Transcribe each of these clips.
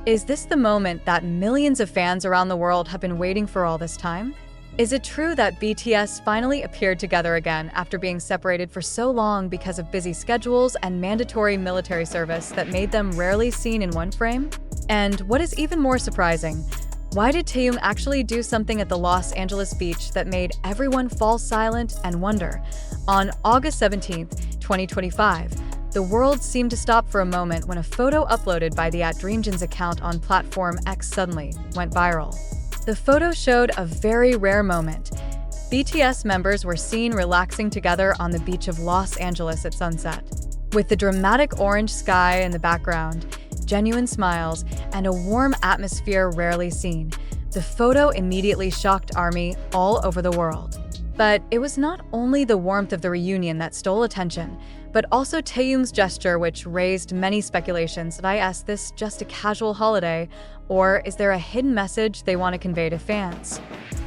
Is this the moment that millions of fans around the world have been waiting for all this time? Is it true that BTS finally appeared together again after being separated for so long because of busy schedules and mandatory military service that made them rarely seen in one frame? And what is even more surprising, why did Taehyung actually do something at the Los Angeles beach that made everyone fall silent and wonder? On August 17, 2025, the world seemed to stop for a moment when a photo uploaded by the @DreamJin's account on platform X suddenly went viral. The photo showed a very rare moment. BTS members were seen relaxing together on the beach of Los Angeles at sunset. With the dramatic orange sky in the background, genuine smiles, and a warm atmosphere rarely seen, the photo immediately shocked ARMY all over the world. But it was not only the warmth of the reunion that stole attention, but also Taehyung's gesture, which raised many speculations. Is this just a casual holiday, or is there a hidden message they want to convey to fans?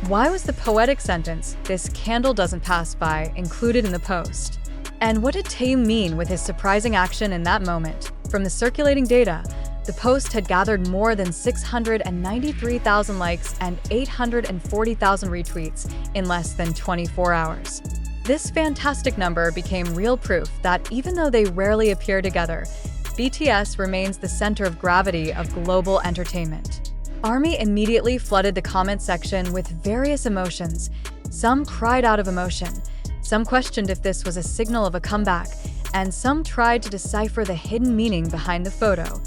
Why was the poetic sentence, "This candle doesn't pass by," included in the post? And what did Taehyung mean with his surprising action in that moment? From the circulating data, the post had gathered more than 693,000 likes and 840,000 retweets in less than 24 hours. This fantastic number became real proof that even though they rarely appear together, BTS remains the center of gravity of global entertainment. ARMY immediately flooded the comment section with various emotions. Some cried out of emotion, some questioned if this was a signal of a comeback, and some tried to decipher the hidden meaning behind the photo.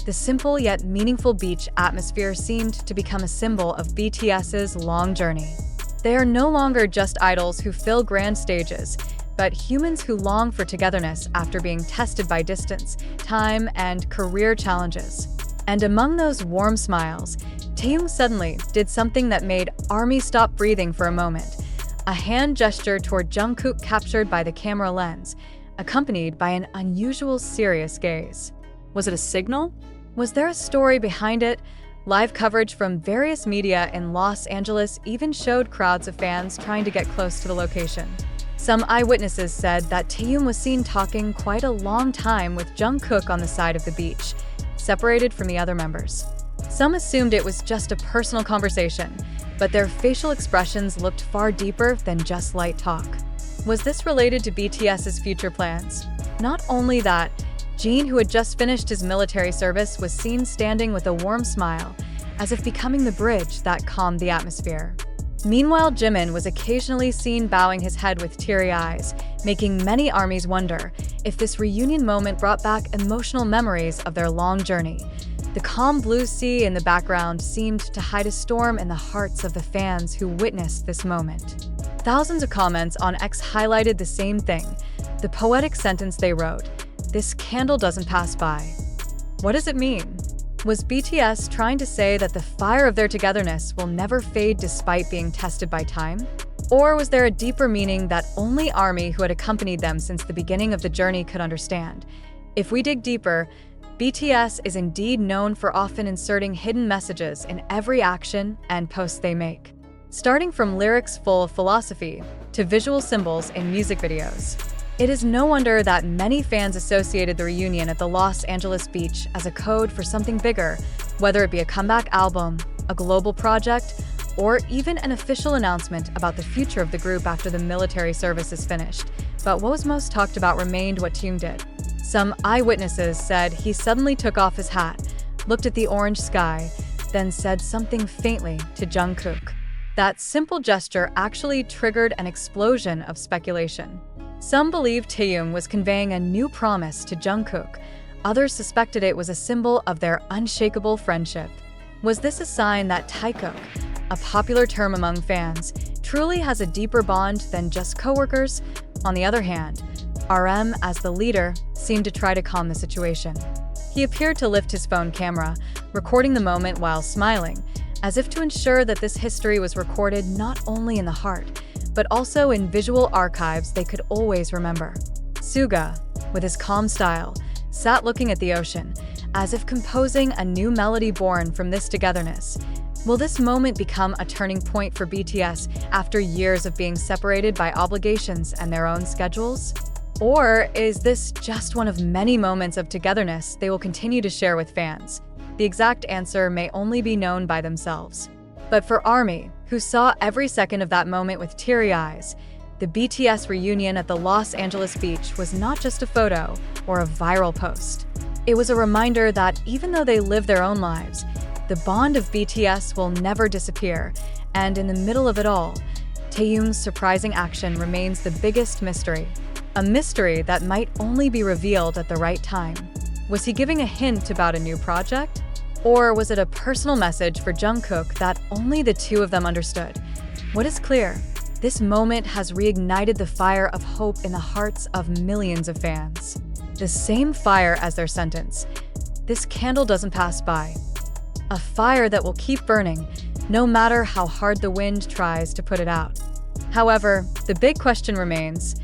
The simple yet meaningful beach atmosphere seemed to become a symbol of BTS's long journey. They are no longer just idols who fill grand stages, but humans who long for togetherness after being tested by distance, time, and career challenges. And among those warm smiles, Taehyung suddenly did something that made ARMY stop breathing for a moment. A hand gesture toward Jungkook captured by the camera lens, accompanied by an unusual serious gaze. Was it a signal? Was there a story behind it? Live coverage from various media in Los Angeles even showed crowds of fans trying to get close to the location. Some eyewitnesses said that Taehyung was seen talking quite a long time with Jungkook on the side of the beach, separated from the other members. Some assumed it was just a personal conversation, but their facial expressions looked far deeper than just light talk. Was this related to BTS's future plans? Not only that, Jeon, who had just finished his military service, was seen standing with a warm smile, as if becoming the bridge that calmed the atmosphere. Meanwhile, Jimin was occasionally seen bowing his head with teary eyes, making many ARMYs wonder if this reunion moment brought back emotional memories of their long journey. The calm blue sea in the background seemed to hide a storm in the hearts of the fans who witnessed this moment. Thousands of comments on X highlighted the same thing, the poetic sentence they wrote, "This candle doesn't pass by." What does it mean? Was BTS trying to say that the fire of their togetherness will never fade despite being tested by time? Or was there a deeper meaning that only ARMY, who had accompanied them since the beginning of the journey, could understand? If we dig deeper, BTS is indeed known for often inserting hidden messages in every action and post they make. Starting from lyrics full of philosophy to visual symbols in music videos. It is no wonder that many fans associated the reunion at the Los Angeles beach as a code for something bigger, whether it be a comeback album, a global project, or even an official announcement about the future of the group after the military service is finished. But what was most talked about remained what Taehyung did. Some eyewitnesses said he suddenly took off his hat, looked at the orange sky, then said something faintly to Jungkook. That simple gesture actually triggered an explosion of speculation. Some believed Taehyung was conveying a new promise to Jungkook. Others suspected it was a symbol of their unshakable friendship. Was this a sign that taekook, a popular term among fans, truly has a deeper bond than just coworkers? On the other hand, RM, as the leader, seemed to try to calm the situation. He appeared to lift his phone camera, recording the moment while smiling, as if to ensure that this history was recorded not only in the heart, but also in visual archives they could always remember. Suga, with his calm style, sat looking at the ocean, as if composing a new melody born from this togetherness. Will this moment become a turning point for BTS after years of being separated by obligations and their own schedules? Or is this just one of many moments of togetherness they will continue to share with fans? The exact answer may only be known by themselves. But for ARMY, who saw every second of that moment with teary eyes, the BTS reunion at the Los Angeles beach was not just a photo or a viral post. It was a reminder that even though they live their own lives, the bond of BTS will never disappear, and in the middle of it all, Taehyung's surprising action remains the biggest mystery. A mystery that might only be revealed at the right time. Was he giving a hint about a new project? Or was it a personal message for Jungkook that only the two of them understood? What is clear? This moment has reignited the fire of hope in the hearts of millions of fans. The same fire as their sentence. This candle doesn't pass by. A fire that will keep burning, no matter how hard the wind tries to put it out. However, the big question remains,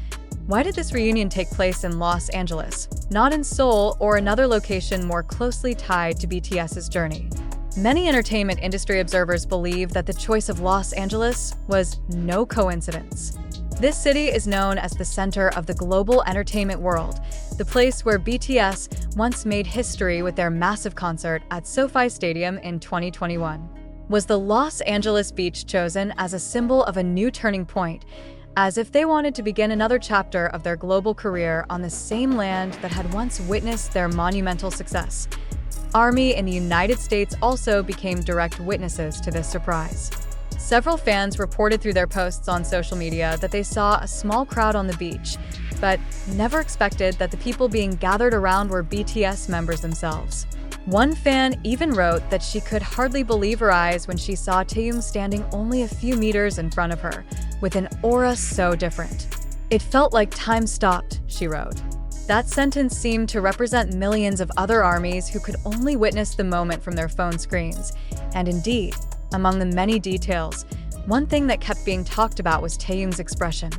why did this reunion take place in Los Angeles, not in Seoul or another location more closely tied to BTS's journey? Many entertainment industry observers believe that the choice of Los Angeles was no coincidence. This city is known as the center of the global entertainment world, the place where BTS once made history with their massive concert at SoFi Stadium in 2021. Was the Los Angeles beach chosen as a symbol of a new turning point, as if they wanted to begin another chapter of their global career on the same land that had once witnessed their monumental success? ARMY in the United States also became direct witnesses to this surprise. Several fans reported through their posts on social media that they saw a small crowd on the beach, but never expected that the people being gathered around were BTS members themselves. One fan even wrote that she could hardly believe her eyes when she saw Taehyung standing only a few meters in front of her, with an aura so different. It felt like time stopped, she wrote. That sentence seemed to represent millions of other ARMYs who could only witness the moment from their phone screens. And indeed, among the many details, one thing that kept being talked about was Taehyung's expression.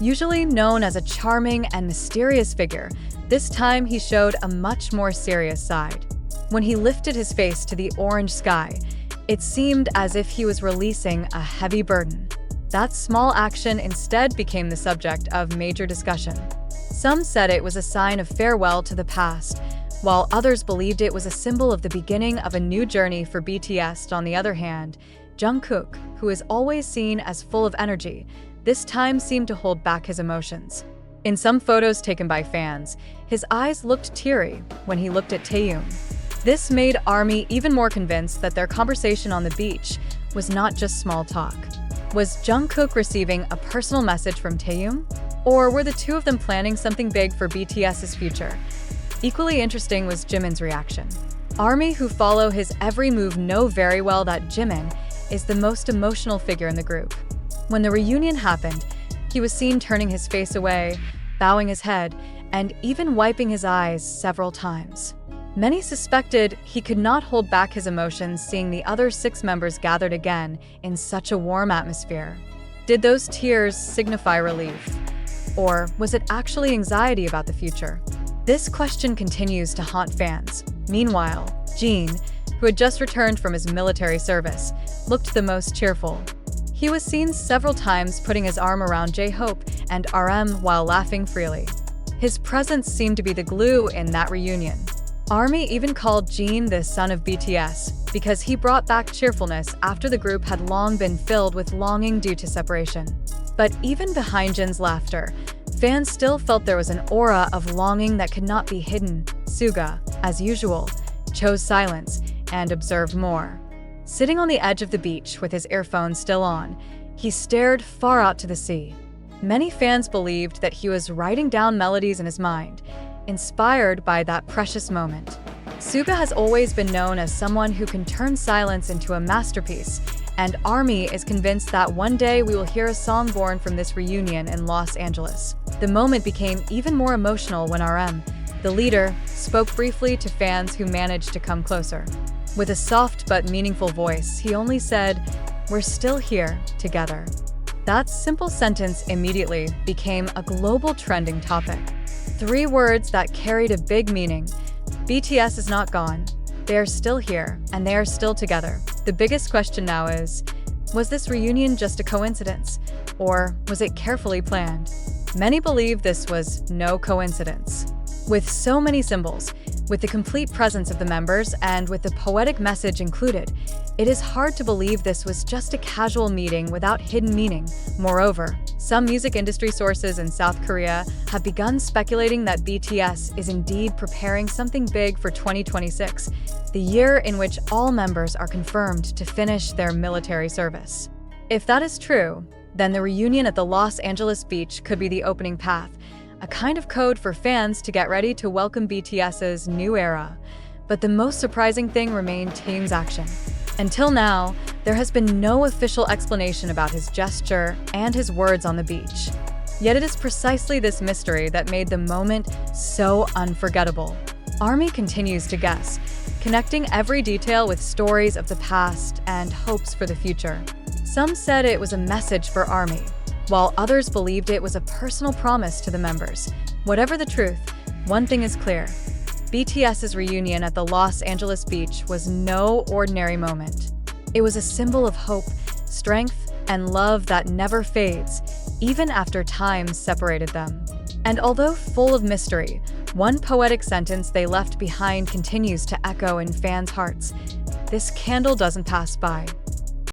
Usually known as a charming and mysterious figure, this time he showed a much more serious side. When he lifted his face to the orange sky, it seemed as if he was releasing a heavy burden. That small action instead became the subject of major discussion. Some said it was a sign of farewell to the past, while others believed it was a symbol of the beginning of a new journey for BTS. On the other hand, Jungkook, who is always seen as full of energy, this time seemed to hold back his emotions. In some photos taken by fans, his eyes looked teary when he looked at Taehyung. This made ARMY even more convinced that their conversation on the beach was not just small talk. Was Jungkook receiving a personal message from Taehyung? Or were the two of them planning something big for BTS's future? Equally interesting was Jimin's reaction. ARMY who follow his every move know very well that Jimin is the most emotional figure in the group. When the reunion happened, he was seen turning his face away, bowing his head, and even wiping his eyes several times. Many suspected he could not hold back his emotions seeing the other 6 members gathered again in such a warm atmosphere. Did those tears signify relief? Or was it actually anxiety about the future? This question continues to haunt fans. Meanwhile, Jeon, who had just returned from his military service, looked the most cheerful. He was seen several times putting his arm around J-Hope and RM while laughing freely. His presence seemed to be the glue in that reunion. ARMY even called Jeon the son of BTS because he brought back cheerfulness after the group had long been filled with longing due to separation. But even behind Jeon's laughter, fans still felt there was an aura of longing that could not be hidden. Suga, as usual, chose silence and observed more. Sitting on the edge of the beach with his earphones still on, he stared far out to the sea. Many fans believed that he was writing down melodies in his mind, inspired by that precious moment. Suga has always been known as someone who can turn silence into a masterpiece, and ARMY is convinced that one day we will hear a song born from this reunion in Los Angeles. The moment became even more emotional when RM, the leader, spoke briefly to fans who managed to come closer. With a soft but meaningful voice, he only said, "We're still here, together." That simple sentence immediately became a global trending topic. 3 words that carried a big meaning. BTS is not gone. They are still here, and they are still together. The biggest question now is, was this reunion just a coincidence, or was it carefully planned? Many believe this was no coincidence. With so many symbols, With the complete presence of the members and with the poetic message included, it is hard to believe this was just a casual meeting without hidden meaning. Moreover, some music industry sources in South Korea have begun speculating that BTS is indeed preparing something big for 2026, the year in which all members are confirmed to finish their military service. If that is true, then the reunion at the Los Angeles beach could be the opening path, a kind of code for fans to get ready to welcome BTS's new era. But the most surprising thing remained Taehyung's action. Until now, there has been no official explanation about his gesture and his words on the beach. Yet it is precisely this mystery that made the moment so unforgettable. ARMY continues to guess, connecting every detail with stories of the past and hopes for the future. Some said it was a message for ARMY, while others believed it was a personal promise to the members. Whatever the truth, one thing is clear. BTS's reunion at the Los Angeles beach was no ordinary moment. It was a symbol of hope, strength, and love that never fades, even after time separated them. And although full of mystery, one poetic sentence they left behind continues to echo in fans' hearts. This candle doesn't pass by.